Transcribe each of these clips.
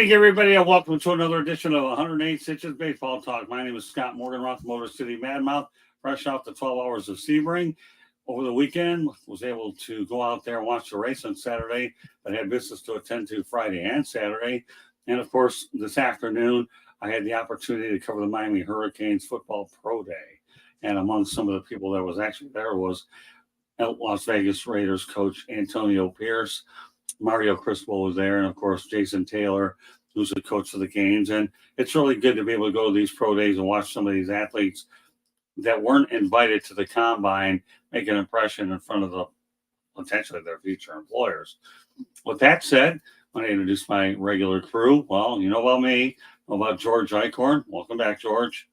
evening, everybody, and welcome to another edition of 108 Stitches Baseball Talk. My name is Scott Morgan, Rock Motor City Madmouth, fresh off the 12 hours of Sebring. Over the weekend, was able to go out there and watch the race on Saturday, but had business to attend to Friday and Saturday. And, of course, this afternoon, I had the opportunity to cover the Miami Hurricanes Football Pro Day. And among some of the people that was actually there was Las Vegas Raiders coach Antonio Pierce. Mario Cristobal was there, and of course Jason Taylor, who's the coach of the Canes. And it's really good to be able to go to these pro days and watch some of these athletes that weren't invited to the combine make an impression in front of the potentially their future employers. With that said, I want to introduce my regular crew. Well, you know about me, know about George Eichhorn. Welcome back, George.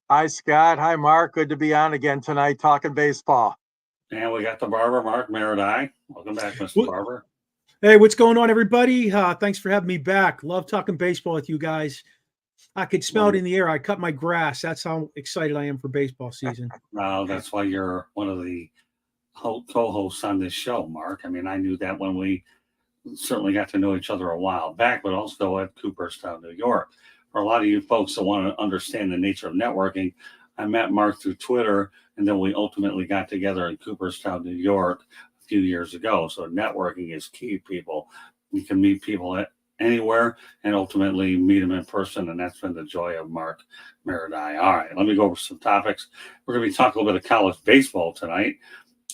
Hi, Scott. Hi, Mark. Good to be on again tonight talking baseball. And we got the barber, Mark Maradai. Welcome back, Mr. Barber. Hey, what's going on, everybody? Thanks for having me back. Love talking baseball with you guys. I could smell it in the air. I cut my grass. That's how excited I am for baseball season. Well, that's why you're one of the co-hosts on this show, Mark. I mean, I knew that when we certainly got to know each other a while back, but also at Cooperstown, New York. For a lot of you folks that want to understand the nature of networking, I met Mark through Twitter, and then we ultimately got together in Cooperstown, New York, few years ago. So networking is key, people. You can meet people at anywhere and ultimately meet them in person, and that's been the joy of Mark Maradai. All right, let me go over some topics. We're going to be talking a little bit of college baseball tonight,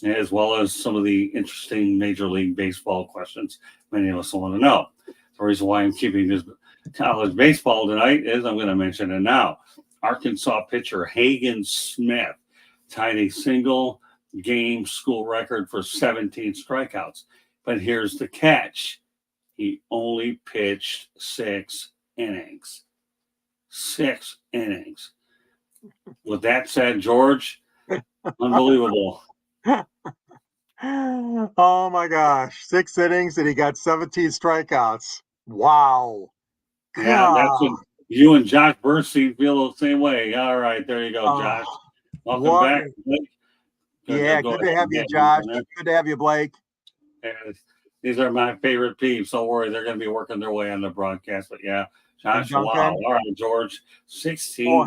as well as some of the interesting Major League Baseball questions many of us want to know. The reason why I'm keeping this college baseball tonight is I'm going to mention it now. Arkansas pitcher Hagan Smith tied a single game school record for 17 strikeouts. But here's the catch. He only pitched 6 innings. 6 innings. With that said, George, unbelievable. Oh, my gosh. 6 innings and he got 17 strikeouts. Wow. Yeah, that's what you and Josh Bernstein feel the same way. All right, there you go, Josh. Welcome back. Good to have you, Josh. Good to have you, Blake. And these are my favorite peeps. Don't worry, they're going to be working their way on the broadcast. But yeah, Josh, wow. All right, George, 17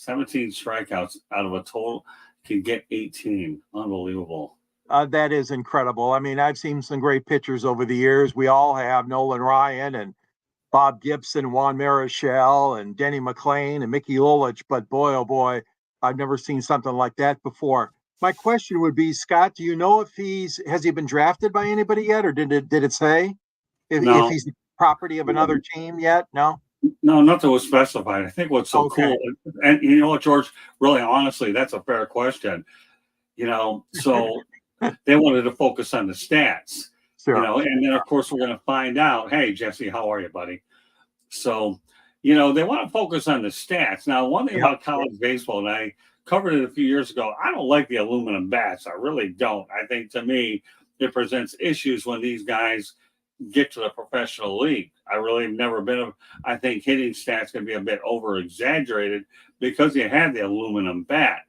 strikeouts out of a total, can get 18. Unbelievable. That is incredible. I mean, I've seen some great pitchers over the years. We all have Nolan Ryan and Bob Gibson, Juan Marichal, and Denny McClain and Mickey Lulich. But boy, oh boy, I've never seen something like that before. My question would be, Scott, do you know if has he been drafted by anybody yet, or did it say if he's the property of another team yet? No, nothing was specified. I think what's so cool, and you know what, George, really honestly, that's a fair question. You know, so they wanted to focus on the stats. Sure. You know, and then of course we're going to find out. Hey, Jesse, how are you, buddy? So, you know, they want to focus on the stats. Now, one thing about college baseball, and I covered it a few years ago, I don't like the aluminum bats. I really don't. I think, to me, it presents issues when these guys get to the professional league. I really have never been I think hitting stats can be a bit over-exaggerated because you have the aluminum bat.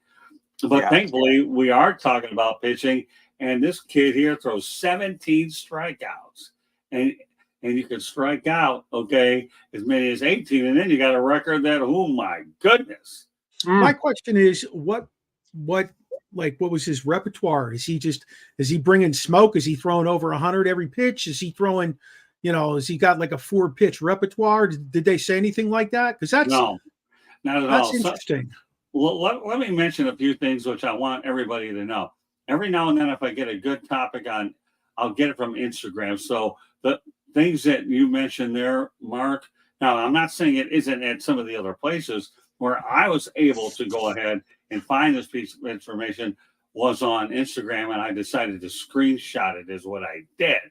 But thankfully, we are talking about pitching, and this kid here throws 17 strikeouts. And you can strike out, as many as 18, and then you got a record that, oh, my goodness. My question is, what was his repertoire? Is he bringing smoke? Is he throwing over 100 every pitch? Is he throwing, has he got like a 4-pitch repertoire? Did they say anything like that? Because no, not at all. That's interesting. Let me mention a few things which I want everybody to know. Every now and then, if I get a good topic on, I'll get it from Instagram. So the things that you mentioned there, Mark, now I'm not saying it isn't at some of the other places. Where I was able to go ahead and find this piece of information was on Instagram, and I decided to screenshot it is what I did.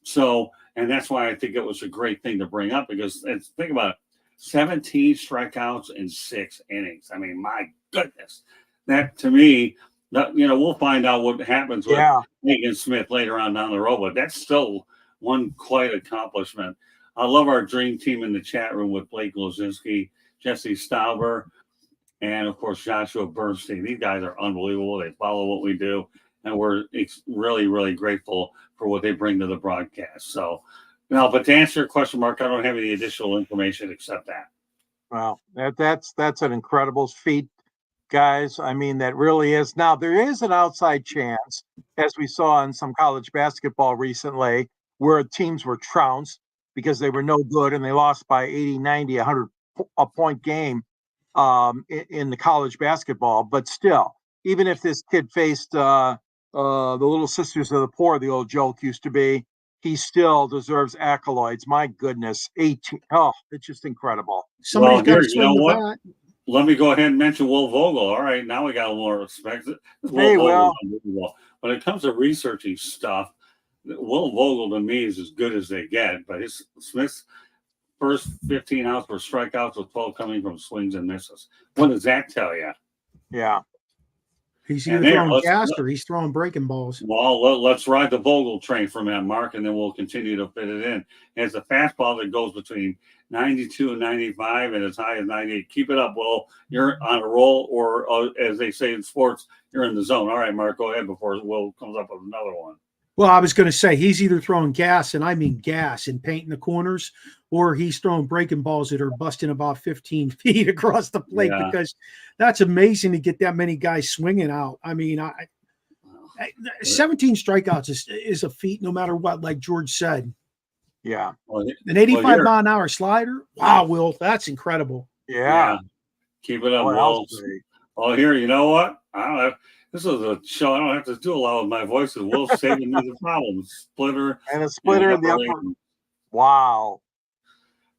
So, and that's why I think it was a great thing to bring up, because think about it, 17 strikeouts in 6 innings. I mean, my goodness. That, to me, we'll find out what happens with Hagan Smith later on down the road, but that's still one quite accomplishment. I love our dream team in the chat room with Blake Lozinski, Jesse Stauber, and, of course, Joshua Bernstein. These guys are unbelievable. They follow what we do, and we're really, really grateful for what they bring to the broadcast. So No, but to answer your question, Mark, I don't have any additional information except that. Well, that's an incredible feat, guys. I mean, that really is. Now, there is an outside chance, as we saw in some college basketball recently, where teams were trounced because they were no good and they lost by 80, 90, 100 a point game in the college basketball. But still, even if this kid faced the Little Sisters of the Poor, the old joke used to be, he still deserves accolades. My goodness, 18. Oh, it's just incredible. Somebody's got Here, to you know swing the what? bat. Let me go ahead and mention Will Vogel. All right, now we got a little more respect. Hey, Will. Unbelievable. When it comes to researching stuff, Will Vogel to me is as good as they get. But his Smith's first 15 outs were strikeouts with 12 coming from swings and misses. What does that tell you? Yeah. He's And either there, throwing let's- gas or he's throwing breaking balls. Well, let's ride the Vogel train from that, Mark, and then we'll continue to fit it in. It's a fastball that goes between 92 and 95 and as high as 98. Keep it up, Will. You're on a roll, or as they say in sports, you're in the zone. All right, Mark, go ahead before Will comes up with another one. Well, I was going to say he's either throwing gas, and I mean gas, and painting the corners, or he's throwing breaking balls that are busting about 15 feet across the plate, Yeah. because that's amazing to get that many guys swinging out. I mean, 17 strikeouts is a feat no matter what, like George said. Yeah. Well, An 85 here- mile an hour slider? Wow, Will, that's incredible. Yeah. Keep it up, Boy, that Will. was great. Oh, here, you know what? I don't have. This is a show. I don't have to do a lot with my voice. Because Will's saving me the problems. Splitter And a splitter in the upper. lane. Wow.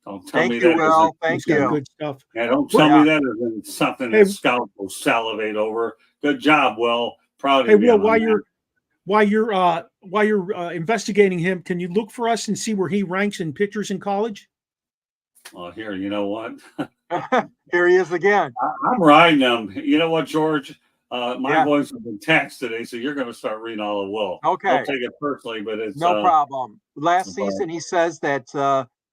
Don't tell Thank me you, that. Will. Thank He's got you. good stuff. Yeah, don't tell Yeah. me that isn't something Hey. that scouts will salivate over. Good job, Will. Proud of Hey, you. Will, on while you're investigating him, can you look for us and see where he ranks in pitchers in college? that. Well, here, you know what? Here he is again. I'm riding him. You know what, George? My Yeah. voice has been taxed today, so you're going to start reading all of Will. Okay. Don't take it personally, but it's No problem. Last but- season, he says that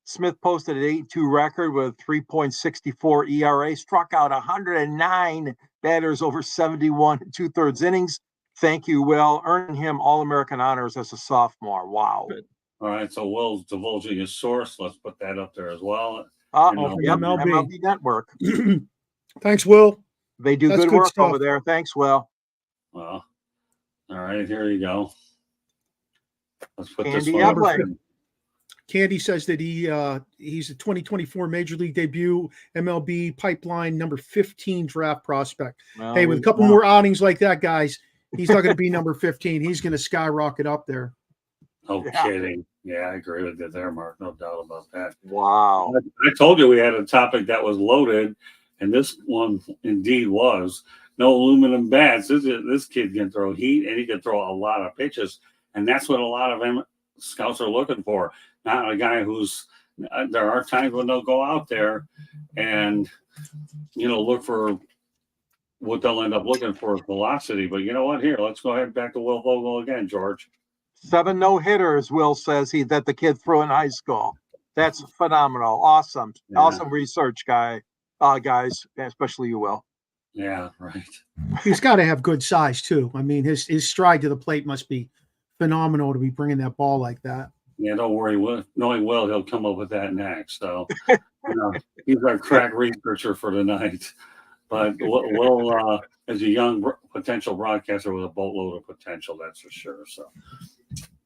Smith posted an 8-2 record with 3.64 ERA, struck out 109 batters over 71 and 2/3 innings. Thank you, Will. Earning him All-American honors as a sophomore. Wow. Good. All right, so Will's divulging his source. Let's put that up there as well. Oh, yep, MLB. MLB Network. Thanks, Will. They do That's good good work stuff. over there. Thanks, Will. Well, all right, here you go. Let's put Candy this one up. Eblin. Candy says that he's a 2024 Major League debut MLB pipeline number 15 draft prospect. Well, Hey, with a couple more outings like that, guys, he's not going to be number 15. He's going to skyrocket up there. No Yeah. kidding. Yeah, I agree with you there, Mark. No doubt about that. Wow. I told you we had a topic that was loaded, and this one indeed was. No aluminum bats. This kid can throw heat, and he can throw a lot of pitches, and that's what a lot of scouts are looking for. Not a guy who's. There are times when they'll go out there, and look for what they'll end up looking for is velocity. But you know what? Here, let's go ahead back to Will Vogel again, George. 7 no-hitters, Will says that the kid threw in high school. That's phenomenal. Awesome. Yeah. Awesome research, guys, especially you, Will. Yeah, right. He's got to have good size too. I mean, his stride to the plate must be phenomenal to be bringing that ball like that. Yeah, don't worry. Knowing Will, he'll come up with that next. So, he's our crack researcher for tonight. But Will, as a young potential broadcaster with a boatload of potential, that's for sure. So,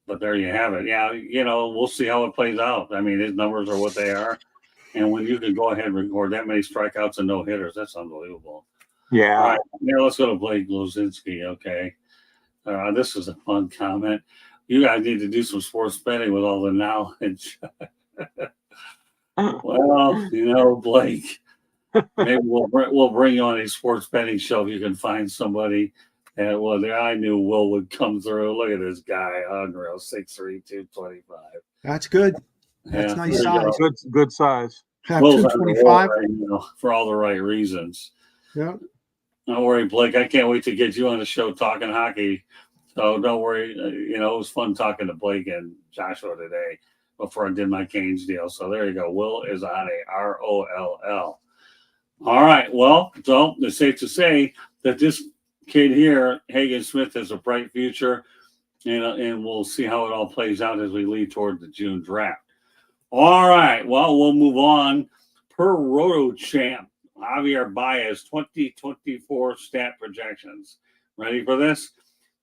but there you have it. Yeah, we'll see how it plays out. I mean, his numbers are what they are. And when you can go ahead and record that many strikeouts and no hitters, that's unbelievable. Yeah. All right, now let's go to Blake Lozinski. Okay. This is a fun comment. You guys need to do some sports betting with all the knowledge. Well, Blake, maybe we'll bring you on a sports betting show if you can find somebody. And I knew Will would come through. Look at this guy, unreal, 6'3", 225. That's good. That's nice there you size. go. Good size. Have Will's on the roll 225. right now for all the right reasons. Yeah. Don't worry, Blake. I can't wait to get you on the show talking hockey. So don't worry. It was fun talking to Blake and Joshua today before I did my Canes deal. So there you go. Will is on a ROLL. All right. Well, so it's safe to say that this kid here, Hagan Smith, has a bright future, and we'll see how it all plays out as we lead toward the June draft. All right. Well, we'll move on. Per Roto Champ, Javier Baez, 2024 stat projections. Ready for this?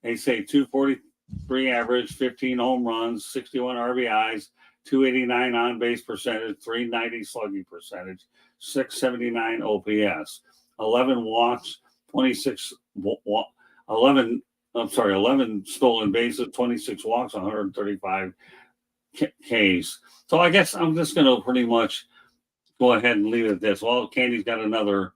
They say 243 average, 15 home runs, 61 RBIs, 289 on base percentage, 390 slugging percentage, 679 OPS, 11 walks, 26 11. I'm sorry, 11 stolen bases, 26 walks, 135 Ks. So I guess I'm just going to pretty much go ahead and leave it at this. Well, Candy's got another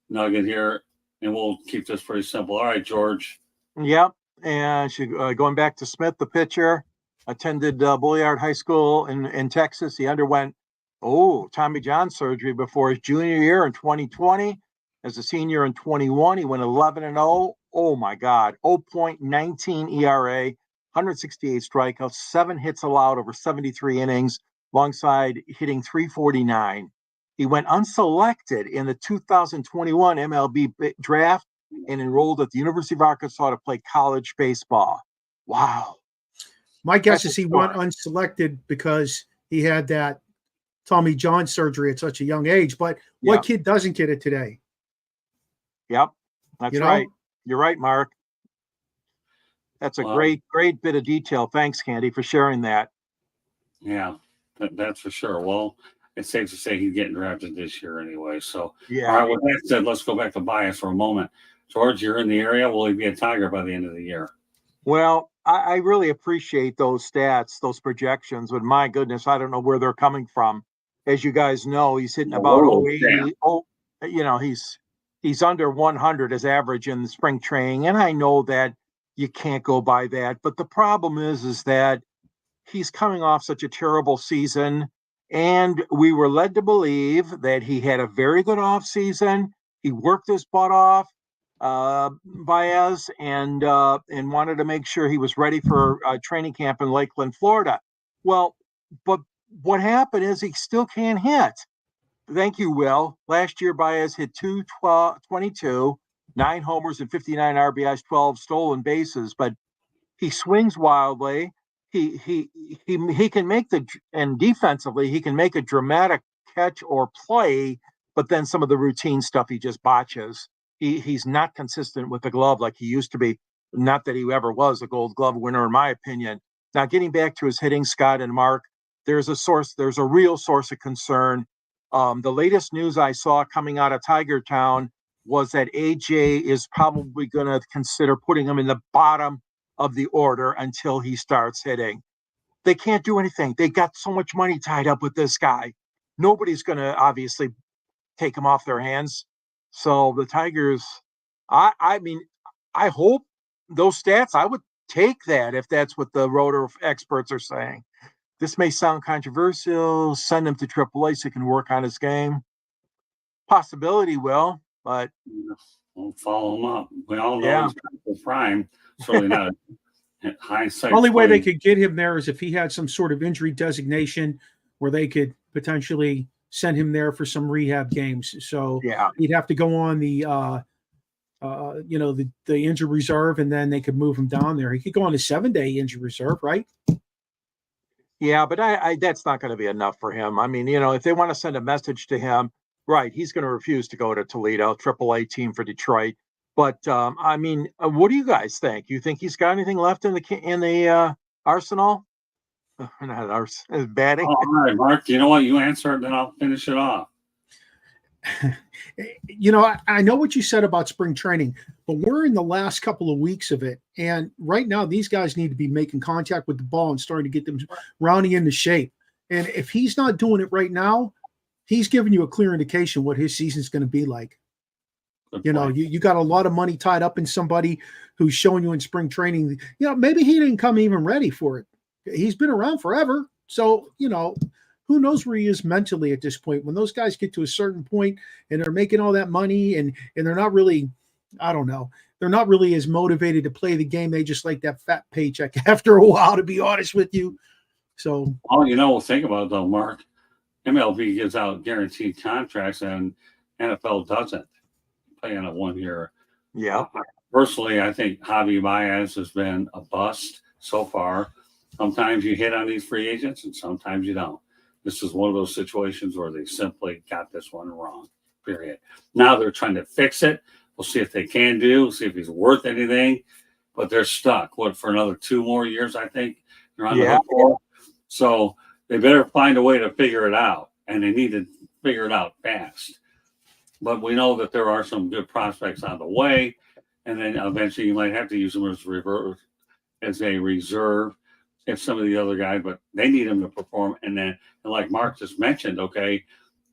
nugget here, and we'll keep this pretty simple. All right, George. Yep. And going back to Smith, the pitcher, attended Bulliard High School in Texas. He underwent Tommy John surgery before his junior year in 2020. As a senior in 21, he went 11-0. Oh my God, 0.19 ERA, 168 strikeouts, 7 hits allowed over 73 innings, alongside hitting 349. He went unselected in the 2021 MLB draft and enrolled at the University of Arkansas to play college baseball. Wow. My guess is he went unselected because he had that Tommy John surgery at such a young age. But what kid doesn't get it today? Yep, that's right. You're right, Mark. That's a great bit of detail. Thanks, Candy, for sharing that. Yeah, that's for sure. Well, it's safe to say he's getting drafted this year anyway. So, yeah. All right, with that said, let's go back to Baez for a moment. George, you're in the area. Will he be a Tiger by the end of the year? Well, I really appreciate those stats, those projections, but my goodness, I don't know where they're coming from. As you guys know, he's hitting about 80. He's under 100 as average in the spring training, and I know that you can't go by that. But the problem is that he's coming off such a terrible season, and we were led to believe that he had a very good off season. He worked his butt off, Baez, and wanted to make sure he was ready for training camp in Lakeland, Florida. Well, but what happened is he still can't hit. Thank you, Will. Last year, Baez hit 222, 9 homers and 59 RBIs, 12 stolen bases, but he swings wildly. He can make and defensively, he can make a dramatic catch or play, but then some of the routine stuff he just botches. He's not consistent with the glove like he used to be. Not that he ever was a Gold Glove winner, in my opinion. Now, getting back to his hitting, Scott and Mark, there's a real source of concern. The latest news I saw coming out of Tiger Town was that AJ is probably going to consider putting him in the bottom of the order until he starts hitting. They can't do anything. They got so much money tied up with this guy. Nobody's going to obviously take him off their hands. So the Tigers, I mean, I hope those stats, I would take that if that's what the Rotor experts are saying. This may sound controversial. Send him to AAA so he can work on his game. Possibility, Will, but we'll follow him up. We all know he's got the prime. Certainly not a hindsight. Only way they could get him there is if he had some sort of injury designation where they could potentially send him there for some rehab games. So he'd have to go on the injury reserve, and then they could move him down there. He could go on a 7-day injury reserve, right? Yeah, but I that's not going to be enough for him. I mean, if they want to send a message to him, right, he's going to refuse to go to Toledo, AAA team for Detroit. But I mean, what do you guys think? You think he's got anything left in the arsenal? Not arsenal, batting. All right, Mark. You know what? You answer it, then I'll finish it off. I know what you said about spring training, but we're in the last couple of weeks of it. And right now, these guys need to be making contact with the ball and starting to get them rounding into shape. And if he's not doing it right now, he's giving you a clear indication what his season's going to be like. You got a lot of money tied up in somebody who's showing you in spring training. Maybe he didn't come even ready for it. He's been around forever. So, who knows where he is mentally at this point? When those guys get to a certain point and they're making all that money and they're not really, I don't know, they're not really as motivated to play the game. They just like that fat paycheck after a while, to be honest with you. So, think about it though, Mark. MLB gives out guaranteed contracts and NFL doesn't. Playing a 1 year. Yeah. Personally, I think Javi Baez has been a bust so far. Sometimes you hit on these free agents and sometimes you don't. This is one of those situations where they simply got this one wrong, period. Now they're trying to fix it. We'll see if they can see if he's worth anything, but they're stuck. What, for another 2 more years, I think they're on the hook for. So they better find a way to figure it out, and they need to figure it out fast. But we know that there are some good prospects on the way, and then eventually you might have to use them as a reserve if some of the other guys, but they need them to perform. And then, and like Mark just mentioned, okay,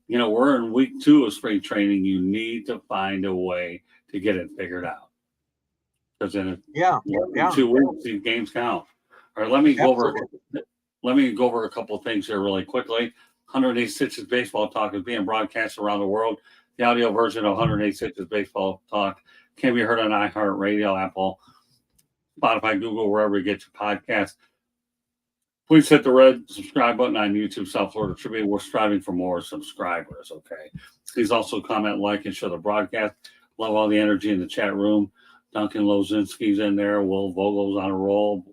we're in week 2 of spring training. You need to find a way to get it figured out. Because in 2 weeks, these games count. All right, let me go over a couple of things here really quickly. 108 Stitches Baseball Talk is being broadcast around the world. The audio version of 108 Stitches Baseball Talk can be heard on iHeartRadio, Apple, Spotify, Google, wherever you get your podcasts. Please hit the red subscribe button on YouTube, South Florida Tribune. We're striving for more subscribers, okay? Please also comment, like, and share the broadcast. Love all the energy in the chat room. Duncan Lozinski's in there. Will Vogel's on a roll.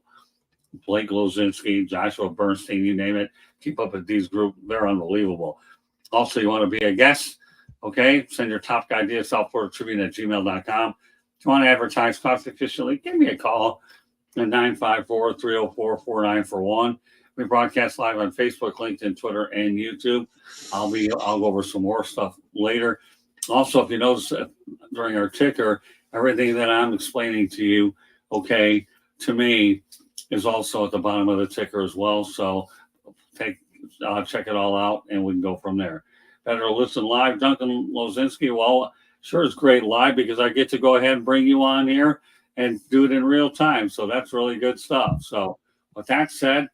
Blake Lozinski, Joshua Bernstein, you name it. Keep up with these groups. They're unbelievable. Also, you want to be a guest, okay? Send your top idea to South Florida Tribune at gmail.com. If you want to advertise cost efficiently, give me a call at 954-304-4941. We broadcast live on Facebook, LinkedIn, Twitter, and YouTube. I'll go over some more stuff later. Also, if you notice during our ticker, everything that I'm explaining to you, okay, to me, is also at the bottom of the ticker as well. So check it all out, and we can go from there. Better listen live, Duncan Lozinski. Well, sure, it's great live because I get to go ahead and bring you on here and do it in real time. So that's really good stuff. So with that said,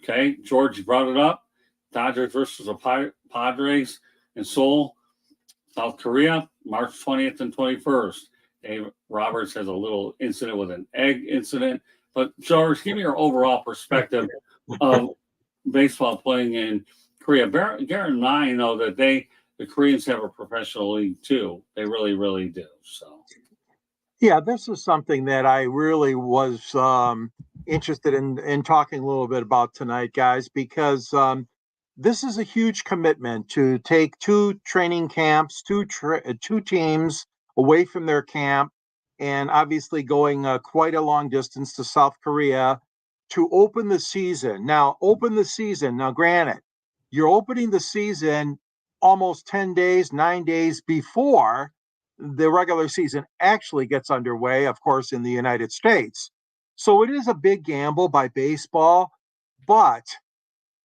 okay, George, you brought it up. Dodgers versus the Padres in Seoul, South Korea, March 20th and 21st. Dave Roberts has a little incident with an egg incident. But George, give me your overall perspective of baseball playing in Korea. Garrett and I know that the Koreans have a professional league too. They really, really do. So, yeah, this is something that I really was interested in talking a little bit about tonight, guys, because this is a huge commitment to take 2 training camps, 2 teams away from their camp, and obviously going quite a long distance to South Korea to open the season. Now, granted, you're opening the season almost 10 days, 9 days before the regular season actually gets underway, of course, in the United States. So it is a big gamble by baseball, but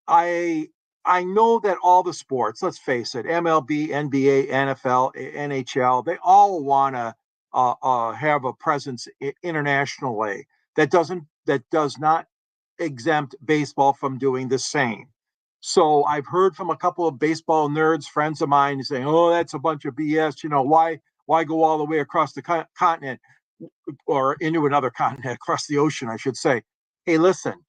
I know that all the sports, let's face it, MLB, NBA, NFL, NHL, they all want to have a presence internationally. That does not exempt baseball from doing the same. So I've heard from a couple of baseball nerds, friends of mine, saying, "Oh, that's a bunch of BS. Why go all the way across the continent or into another continent, across the ocean, I should say?" Hey, listen,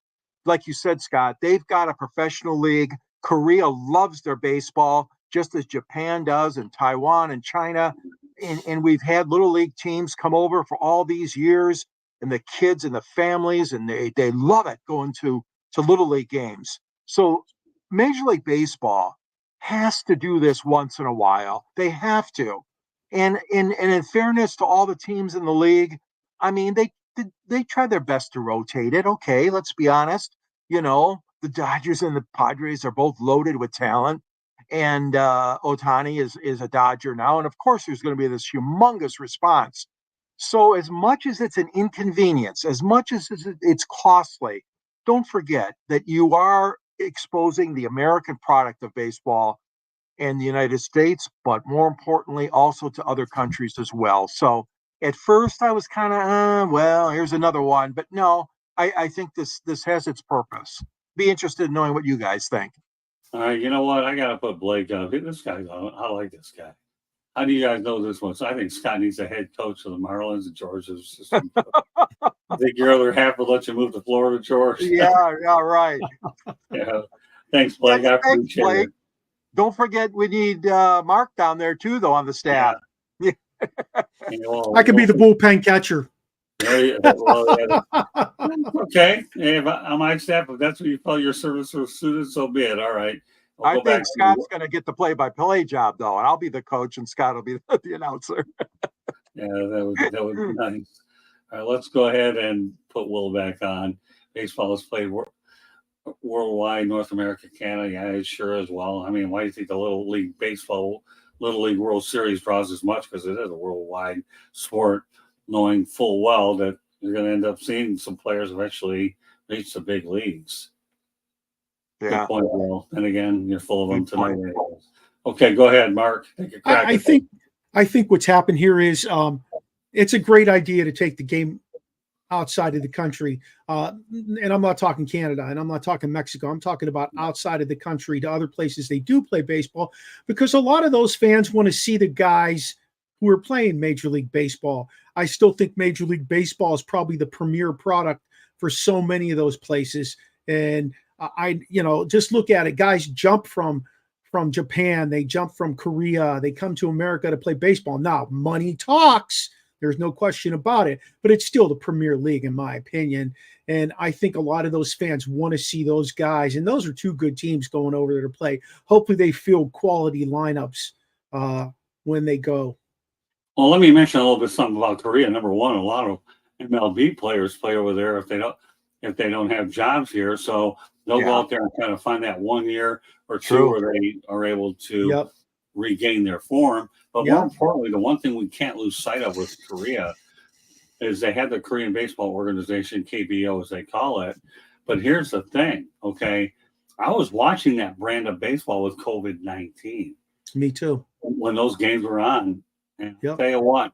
like you said, Scott, they've got a professional league. Korea loves their baseball, just as Japan does, and Taiwan and China. And we've had little league teams come over for all these years, and the kids and the families, and they love it going to little league games. So Major League Baseball has to do this once in a while. They have to. And in fairness to all the teams in the league, I mean, they try their best to rotate it. Okay, let's be honest. The Dodgers and the Padres are both loaded with talent. And Ohtani is a Dodger now. And of course, there's going to be this humongous response. So as much as it's an inconvenience, as much as it's costly, don't forget that you are exposing the American product of baseball in the United States, but more importantly, also to other countries as well. So at first I was kind of, well, here's another one. But no, I think this has its purpose. Be interested in knowing what you guys think. all right, you know what? I got to put Blake on. This guy's on. I like this guy. How do you guys know this one? So I think Scott needs a head coach of the Marlins, and George is just. I think your other half will let you move to Florida, George. Yeah, right. Yeah. Thanks, Blake. I appreciate it. Don't forget, we need Mark down there too, though, on the staff. Yeah. I could be the bullpen catcher. Okay. If on my staff, if that's what you feel your service was suited, so be it. All right. I go back think to Scott's going to get the play-by-play job, though, and I'll be the coach, and Scott will be the announcer. yeah, that would be nice. All right, let's go ahead and put Will back on. Baseball is played worldwide, North America, Canada. Yeah, it sure as well. I mean, why do you think the Little League Baseball, Little League World Series draws as much? Because it is a worldwide sport, knowing full well that you're going to end up seeing some players eventually reach the big leagues. Yeah. Good point, Will. And again, you're full of them Good point. tonight. Okay, go ahead, Mark. Take a crack I at think what's happened here is it's a great idea to take the game outside of the country. And I'm not talking Canada and I'm not talking Mexico. I'm talking about outside of the country to other places they do play baseball, because a lot of those fans want to see the guys who are playing Major League Baseball. I still think Major League Baseball is probably the premier product for so many of those places. And just look at it. Guys jump from Japan, they jump from Korea, they come to America to play baseball. Now, money talks. There's no question about it, but it's still the Premier League, in my opinion. And I think a lot of those fans want to see those guys, and those are two good teams going over there to play. Hopefully they field quality lineups when they go. Well, let me mention a little bit something about Korea. Number one, a lot of MLB players play over there if they don't have jobs here. So they'll go out there and kind of find that 1 year or two where they are able to regain their form. But more importantly, the one thing we can't lose sight of with Korea is they had the Korean Baseball Organization, KBO as they call it. But here's the thing, okay? I was watching that brand of baseball with COVID-19. Me too. When those games were on. And I'll tell you what,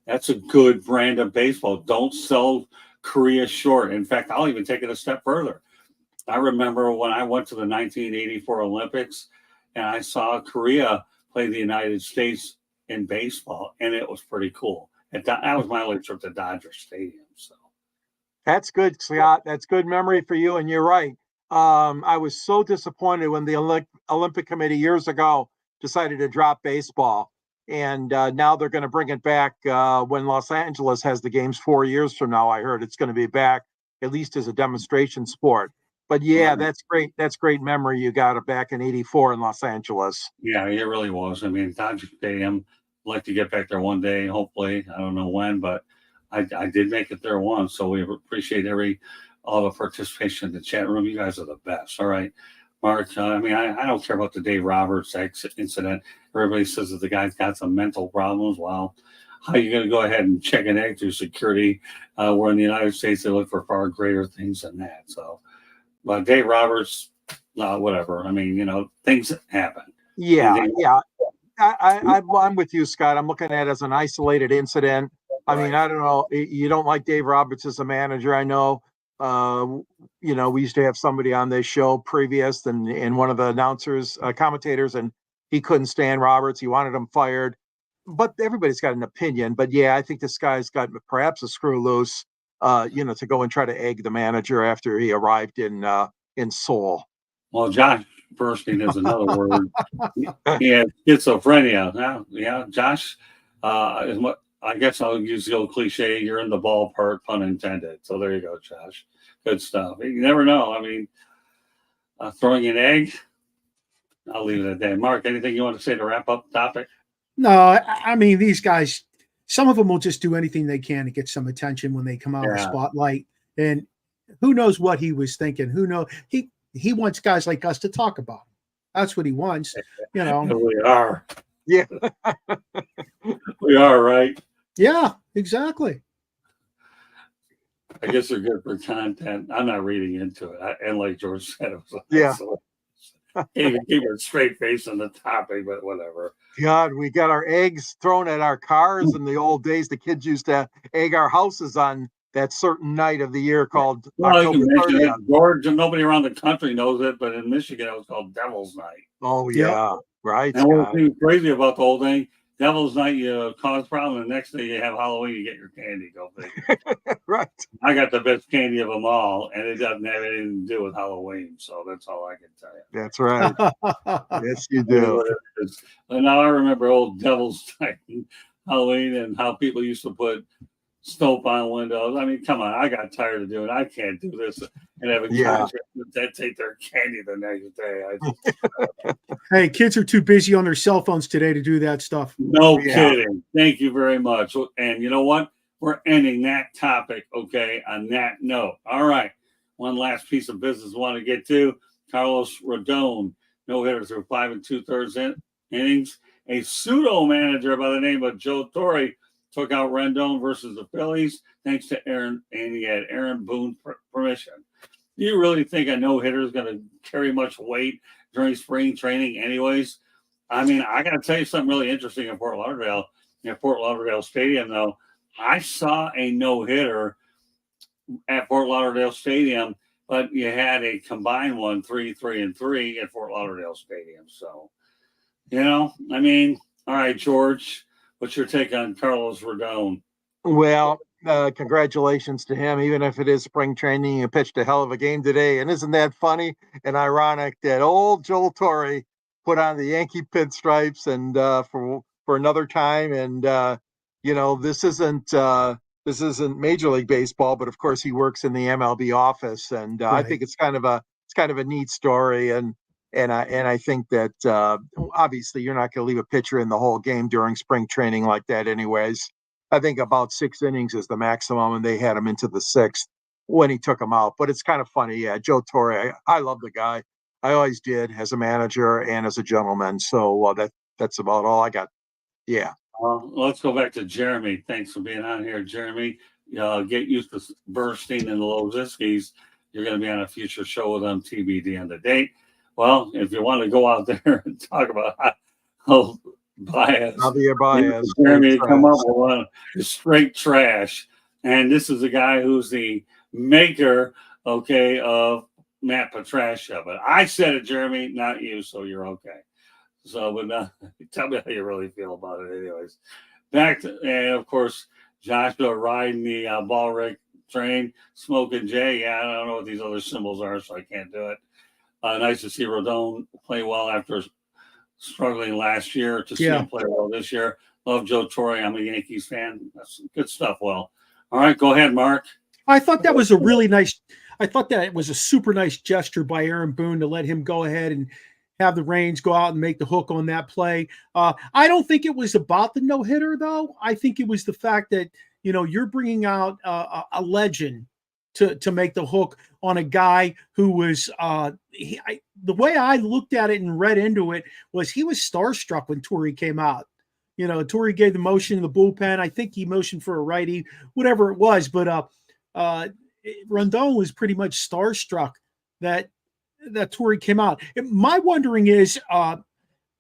that's a good brand of baseball. Don't sell Korea short. In fact, I'll even take it a step further. I remember when I went to the 1984 Olympics and I saw Korea play the United States in baseball, and it was pretty cool. That was my only trip to Dodger Stadium. So that's good, Scott. That's good memory for you, and you're right. I was so disappointed when the Olympic Committee years ago decided to drop baseball. And now they're going to bring it back when Los Angeles has the games 4 years from now. I heard it's going to be back at least as a demonstration sport. But yeah, that's great. That's great memory. You got it back in '84 in Los Angeles. Yeah, it really was. I mean, Dodger Stadium. I'd like to get back there one day. Hopefully, I don't know when, but I did make it there once. So we appreciate all the participation in the chat room. You guys are the best. All right. Mark, I mean, I don't care about the Dave Roberts incident. Everybody says that the guy's got some mental problems. Well, how are you going to go ahead and check an egg through security? Where in the United States, they look for far greater things than that. So, but Dave Roberts, whatever. I mean, things happen. Yeah. I'm with you, Scott. I'm looking at it as an isolated incident. I mean, I don't know. You don't like Dave Roberts as a manager, I know. We used to have somebody on this show previous and one of the announcers, commentators, and he couldn't stand Roberts. He wanted him fired. But everybody's got an opinion. But yeah, I think this guy's got perhaps a screw loose, to go and try to egg the manager after he arrived in Seoul. Well, Josh Bernstein is another word. He had schizophrenia. Yeah, Josh is what. I guess I'll use the old cliche, you're in the ballpark, pun intended. So there you go, Josh. Good stuff. You never know. I mean, throwing an egg, I'll leave it at that. Mark, anything you want to say to wrap up the topic? No, I mean, these guys, some of them will just do anything they can to get some attention when they come out of the spotlight. And who knows what he was thinking? Who knows? He wants guys like us to talk about him. That's what he wants. We are. Yeah. We are, right? Yeah, exactly. I guess they're good for content. I'm not reading into it. And like George said, it was can't even keep a straight face on the topic, but whatever. God, we got our eggs thrown at our cars in the old days. The kids used to egg our houses on that certain night of the year called October 30th. George, and nobody around the country knows it, but in Michigan it was called Devil's Night. Oh yeah, right. And what's crazy about the whole thing, Devil's Night, you cause problem. The next day you have Halloween, you get your candy. Go figure. Right. I got the best candy of them all, and it doesn't have anything to do with Halloween. So that's all I can tell you. That's right. Yes, you do. And now I remember old Devil's Night, Halloween, and how people used to put soap on windows. I mean, come on, I got tired of doing it. I can't do this and having Yeah. contractors that take their candy the next day. Hey, kids are too busy on their cell phones today to do that stuff. No Yeah. kidding. Thank you very much. And you know what? We're ending that topic, okay, on that note. All right. One last piece of business I want to get to. Carlos Rodon, no hitter through 5 2/3 innings. A pseudo manager by the name of Joe Torre took out Rendon versus the Phillies, thanks to Aaron, and he had Aaron Boone's permission. Do you really think a no hitter is going to carry much weight during spring training, anyways? I mean, I got to tell you something really interesting in Fort Lauderdale Stadium, though. I saw a no hitter at Fort Lauderdale Stadium, but you had a combined one, 3-3-3 at Fort Lauderdale Stadium. So, I mean, all right, George, what's your take on Carlos Rodon? Well, congratulations to him. Even if it is spring training, he pitched a hell of a game today. And isn't that funny and ironic that old Joel Torre put on the Yankee pinstripes and for another time? And this isn't Major League Baseball, but of course he works in the MLB office, and I think it's kind of a neat story. And I think that obviously you're not going to leave a pitcher in the whole game during spring training like that, anyways. I think about 6 innings is the maximum, and they had him into the 6th when he took him out. But it's kind of funny. Yeah, Joe Torre, I love the guy. I always did as a manager and as a gentleman. So that's about all I got. Yeah. Let's go back to Jeremy. Thanks for being on here, Jeremy. Get used to Bernstein and the Lozinskis. You're going to be on a future show with them, TBD on the date. Well, if you want to go out there and talk about Baez. Javier Baez. Jeremy, come up with one straight trash. And this is a guy who's the maker, of Matt Patricia. But I said it, Jeremy, not you, so you're okay. So, but tell me how you really feel about it, anyways. Back to, and of course, Joshua riding the ball rig train, smoking Jay. Yeah, I don't know what these other symbols are, so I can't do it. Nice to see Rodon play well after struggling last year, to see him play well this year. Love Joe Torre. I'm a Yankees fan. That's good stuff. Well, all right, go ahead, Mark. I thought that was a super nice gesture by Aaron Boone to let him go ahead and have the reins, go out and make the hook on that play. I don't think it was about the no-hitter, though. I think it was the fact that, you're bringing out a legend to make the hook on a guy who was the way I looked at it and read into it was he was starstruck when Torre came out. Torre gave the motion in the bullpen. I think he motioned for a righty, whatever it was. But Rondon was pretty much starstruck that Torre came out. My wondering is,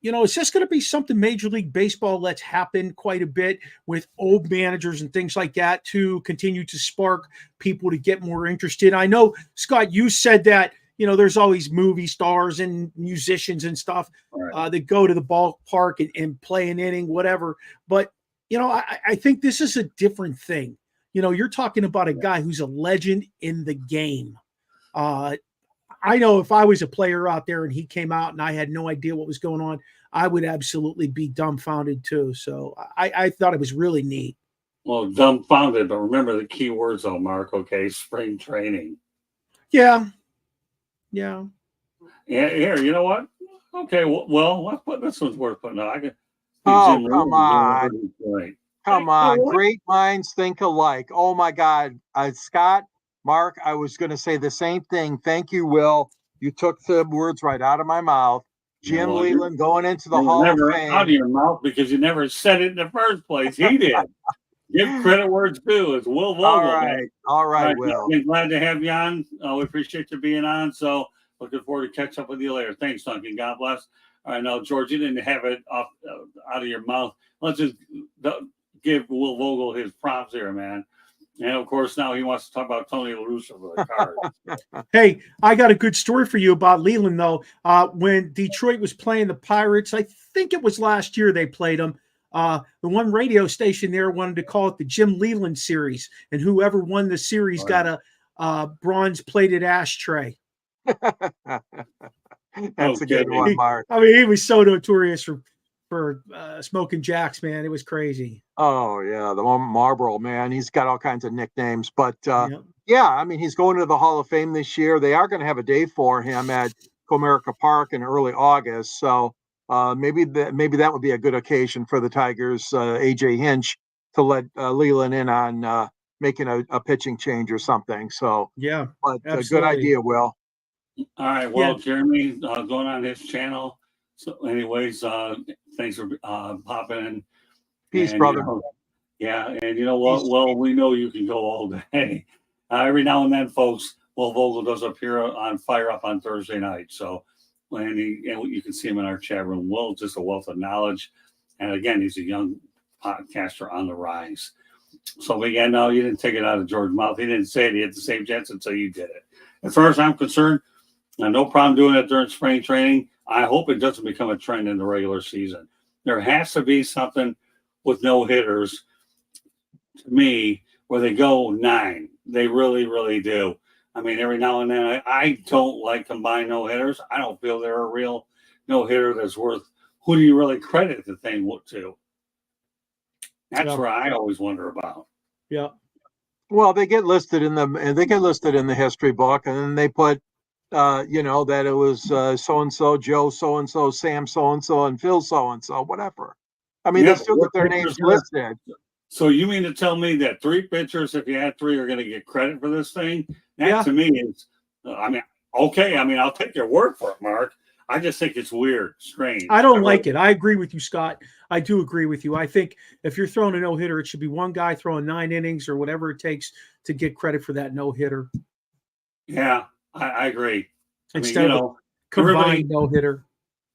is this going to be something Major League Baseball lets happen quite a bit with old managers and things like that to continue to spark people to get more interested? I know, Scott, you said that, there's always movie stars and musicians and stuff that go to the ballpark and play an inning, whatever. But, I think this is a different thing. You're talking about a guy who's a legend in the game. I know if I was a player out there and he came out and I had no idea what was going on, I would absolutely be dumbfounded too. So I thought it was really neat. Well, dumbfounded, but remember the key words, though, Mark. Okay, spring training. Yeah. Here, you know what? Okay, well, this one's worth putting on. Come on. Come on. Great minds think alike. Oh, my God. Scott, Mark, I was going to say the same thing. Thank you, Will. You took the words right out of my mouth. Jim Leland going into the Hall of Fame. Out of your mouth because you never said it in the first place. He did. Give credit where it's due. It's Will Vogel. All right, Will. I'm glad to have you on. We appreciate you being on. So looking forward to catch up with you later. Thanks, Duncan. God bless. All right, now, George, you didn't have it out of your mouth. Let's just give Will Vogel his props here, man. And, of course, now he wants to talk about Tony La Russa for the Cards. Hey, I got a good story for you about Leland, though. When Detroit was playing the Pirates, I think it was last year they played them, the one radio station there wanted to call it the Jim Leland series, and whoever won the series got a bronze-plated ashtray. That's a good one, Mark. I mean, he was so notorious for for Smoking Jacks, man. It was crazy. Oh yeah, the Marlboro man. He's got all kinds of nicknames, but Yeah. yeah, I mean, he's going to the Hall of Fame this year. They are going to have a day for him at Comerica Park in early August. So maybe that would be a good occasion for the Tigers, AJ Hinch, to let Leland in on making a pitching change or something. So, Yeah, but good absolutely. idea, Will. All right. Well, Jeremy, going on his channel. So, anyways, thanks for popping in. Peace, And, brother. Yeah, and you know what? Peace. Well, we know you can go all day. Every now and then, folks, Will Vogel does appear on Fire Up on Thursday night. So, and you can see him in our chat room. Will, just a wealth of knowledge. And again, he's a young podcaster on the rise. So, again, no, you didn't take it out of George's mouth. He didn't say it. He had the same chance until you did it. As far as I'm concerned, no problem doing it during spring training. I hope it doesn't become a trend in the regular season. There has to be something with no hitters, to me, where they go 9. They really, really do. I mean, every now and then, I don't like combined no hitters. I don't feel they're a real no hitter that's worth. Who do you really credit the thing to? That's where I always wonder about. Yeah. Well, they get listed in the history book, and then they put, that it was so and so, Joe so and so, Sam so and so, and Phil so and so, whatever. I mean, they still get their names listed. So you mean to tell me that 3 pitchers, if you had 3, are going to get credit for this thing? That to me is, okay. I mean, I'll take your word for it, Mark. I just think it's weird, strange. I don't like it. I agree with you, Scott. I do agree with you. I think if you're throwing a no-hitter, it should be one guy throwing 9 innings or whatever it takes to get credit for that no-hitter. Yeah, I agree. Instead of a combined no-hitter.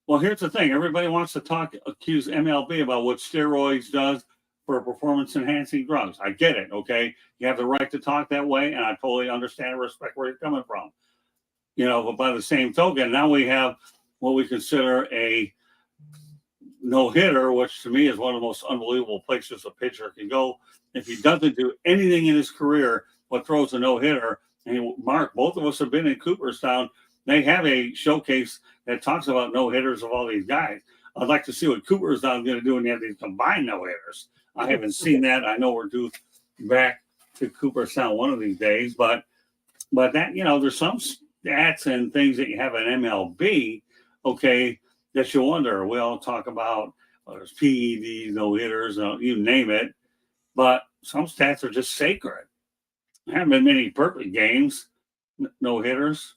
Well, here's the thing. Everybody wants to accuse MLB about what steroids does for performance-enhancing drugs. I get it, okay? You have the right to talk that way, and I totally understand and respect where you're coming from. But by the same token, now we have what we consider a no-hitter, which to me is one of the most unbelievable places a pitcher can go. If he doesn't do anything in his career but throws a no-hitter, and Mark, both of us have been in Cooperstown, they have a showcase that talks about no-hitters of all these guys. I'd like to see what Cooperstown is going to do when you have these combined no-hitters. I haven't seen that. I know we're due back to Cooperstown one of these days, but that, there's some stats and things that you have in MLB, okay, that you wonder. We all talk about there's PEDs, no-hitters, you name it, but some stats are just sacred. There haven't been many perfect games, no-hitters.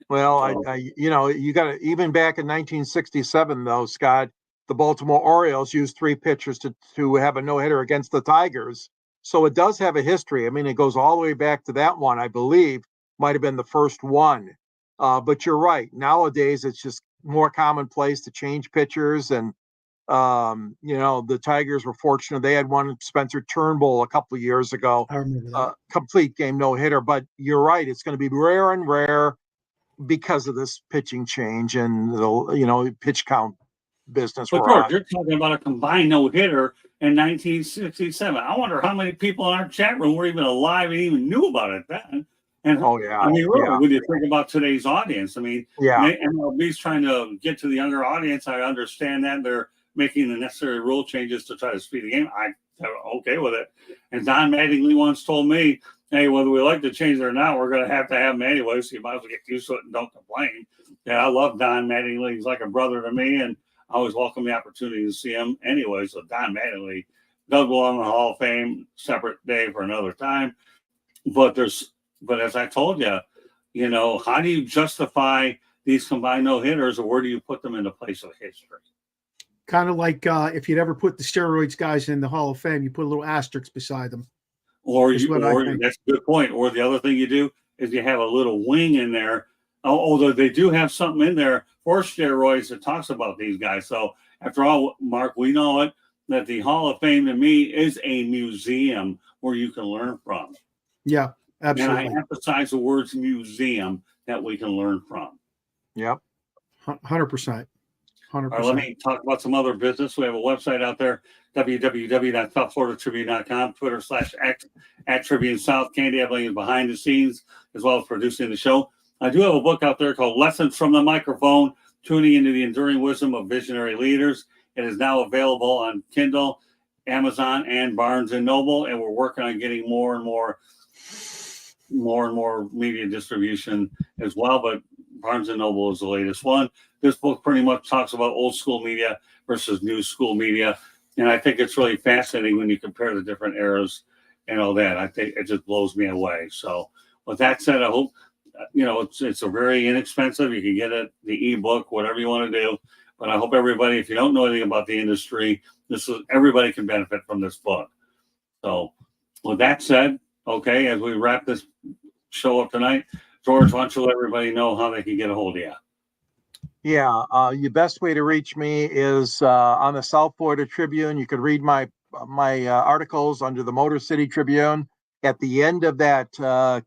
Well, you got to, even back in 1967, though, Scott, the Baltimore Orioles used 3 pitchers to have a no-hitter against the Tigers. So it does have a history. I mean, it goes all the way back to that one, I believe, might have been the first one. But you're right. Nowadays, it's just more commonplace to change pitchers. And, the Tigers were fortunate. They had one, Spencer Turnbull, a couple of years ago. I remember that. Complete game no-hitter. But you're right. It's going to be rare and rare because of this pitching change and the pitch count business. But George, you're talking about a combined no-hitter in 1967. I wonder how many people in our chat room were even alive and even knew about it then. And really, when you think about today's audience, MLB's trying to get to the younger audience. I understand that they're making the necessary rule changes to try to speed the game. I'm okay with it. And Don Mattingly once told me, hey, whether we like to change it or not, we're going to have them anyway, so you might as well get used to it and don't complain. Yeah, I love Don Mattingly. He's like a brother to me, and I always welcome the opportunity to see him anyway. So Don Mattingly does belong in the Hall of Fame, separate day for another time. But as I told you, how do you justify these combined no-hitters, or where do you put them in the place of history? Kind of like if you'd ever put the steroids guys in the Hall of Fame, you put a little asterisk beside them. That's a good point. Or the other thing you do is you have a little wing in there, although they do have something in there for steroids that talks about these guys. So after all, Mark, we know it, that the Hall of Fame to me is a museum where you can learn from. Yeah, absolutely. And I emphasize the words museum that we can learn from. Yep. 100%. 100%. All right, let me talk about some other business. We have a website out there, www.southfloridatribune.com, Twitter/X @Tribune South. Candy Eveling is behind the scenes as well as producing the show. I do have a book out there called Lessons from the Microphone, Tuning into the Enduring Wisdom of Visionary Leaders. It is now available on Kindle, Amazon, and Barnes and Noble, and we're working on getting more and more media distribution as well. But Barnes and Noble is the latest one. This book pretty much talks about old school media versus new school media, and I think it's really fascinating when you compare the different eras and all that. I think it just blows me away. So with that said, I hope it's a very inexpensive. You can get it, the ebook, whatever you want to do. But I hope everybody, if you don't know anything about the industry, everybody can benefit from this book. So with that said, okay, as we wrap this show up tonight, George, why don't you let everybody know how they can get a hold of you? Yeah, your best way to reach me is on the South Florida Tribune. You can read my articles under the Motor City Tribune. At the end of that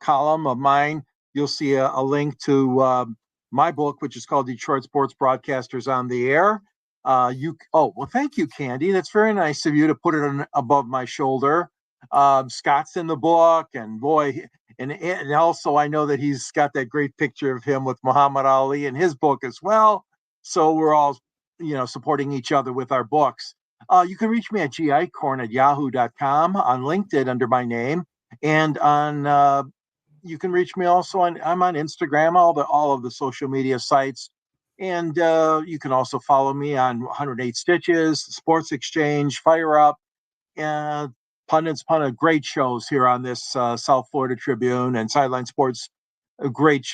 column of mine, you'll see a link to my book, which is called Detroit Sports Broadcasters on the Air. Well, thank you, Candy. That's very nice of you to put it above my shoulder. Scott's in the book, and boy, and also I know that he's got that great picture of him with Muhammad Ali in his book as well. So we're all, supporting each other with our books. You can reach me at gicorn@yahoo.com, on LinkedIn under my name, and on you can reach me also I'm on Instagram, all of the social media sites. And you can also follow me on 108 Stitches, Sports Exchange, Fire Up, and Pundits, great shows here on this South Florida Tribune and Sideline Sports. Great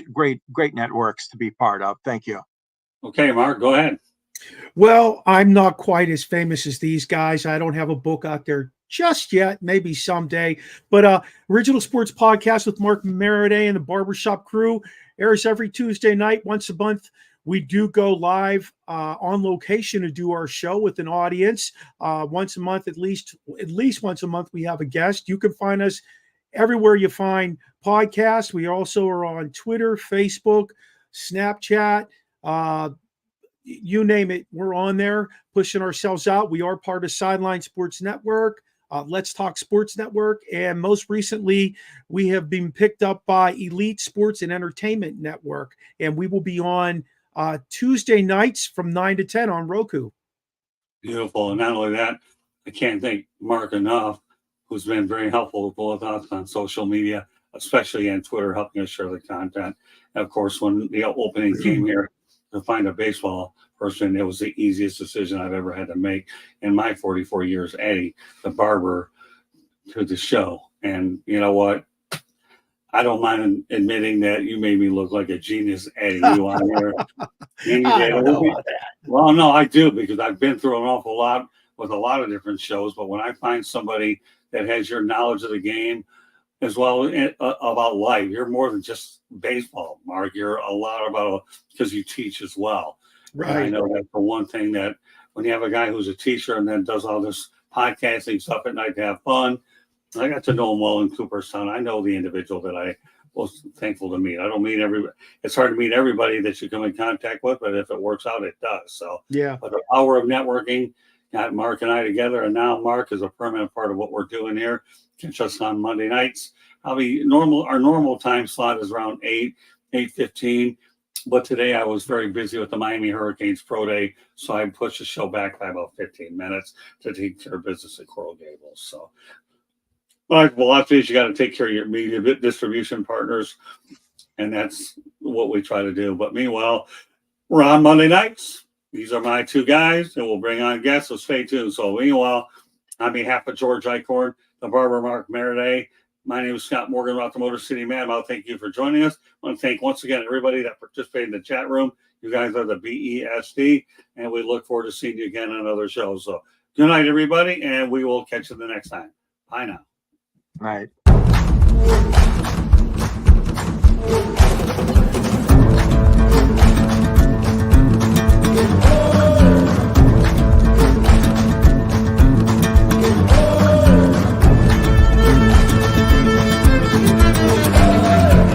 networks to be part of. Thank you. Okay, Mark, go ahead. Well, I'm not quite as famous as these guys. I don't have a book out there just yet, maybe someday. But Original Sports Podcast with Mark Maraday and the Barbershop Crew airs every Tuesday night, once a month. We do go live on location to do our show with an audience once a month, at least once a month. We have a guest. You can find us everywhere you find podcasts. We also are on Twitter, Facebook, Snapchat, you name it. We're on there pushing ourselves out. We are part of Sideline Sports Network, Let's Talk Sports Network, and most recently, we have been picked up by Elite Sports and Entertainment Network, and we will be on Tuesday nights from 9 to 10 on Roku. Beautiful. And not only that, I can't thank Mark enough, who's been very helpful with both us on social media, especially on Twitter, helping us share the content. And of course, when the opening came here to find a baseball person, it was the easiest decision I've ever had to make in my 44 years, adding the barber to the show. And you know what? I don't mind admitting that you made me look like a genius adding you on here. I don't know about that. Well, no, I do, because I've been through an awful lot with a lot of different shows. But when I find somebody that has your knowledge of the game as well about life, you're more than just baseball, Mark. You're a lot about, because you teach as well. Right. And I know that's the one thing that when you have a guy who's a teacher and then does all this podcasting stuff at night to have fun. I got to know him well in Cooperstown. I know the individual that I was thankful to meet. I don't meet everybody. It's hard to meet everybody that you come in contact with, but if it works out, it does. So yeah. But the power of networking got Mark and I together, and now Mark is a permanent part of what we're doing here. Catch us on Monday nights. Our normal time slot is around 8:15. But today I was very busy with the Miami Hurricanes Pro Day, so I pushed the show back by about 15 minutes to take care of business at Coral Gables. So, like velocities, you got to take care of your media distribution partners, and that's what we try to do. But meanwhile, we're on Monday nights. These are my two guys, and we'll bring on guests, so stay tuned. So meanwhile, on behalf of George Eichhorn, the barber Mark Maraday, my name is Scott Morgan, about the Motor City Man. I'll thank you for joining us. I want to thank once again everybody that participated in the chat room. You guys are the BESD, and we look forward to seeing you again on other shows. So good night, everybody, and we will catch you the next time. Bye now. Right.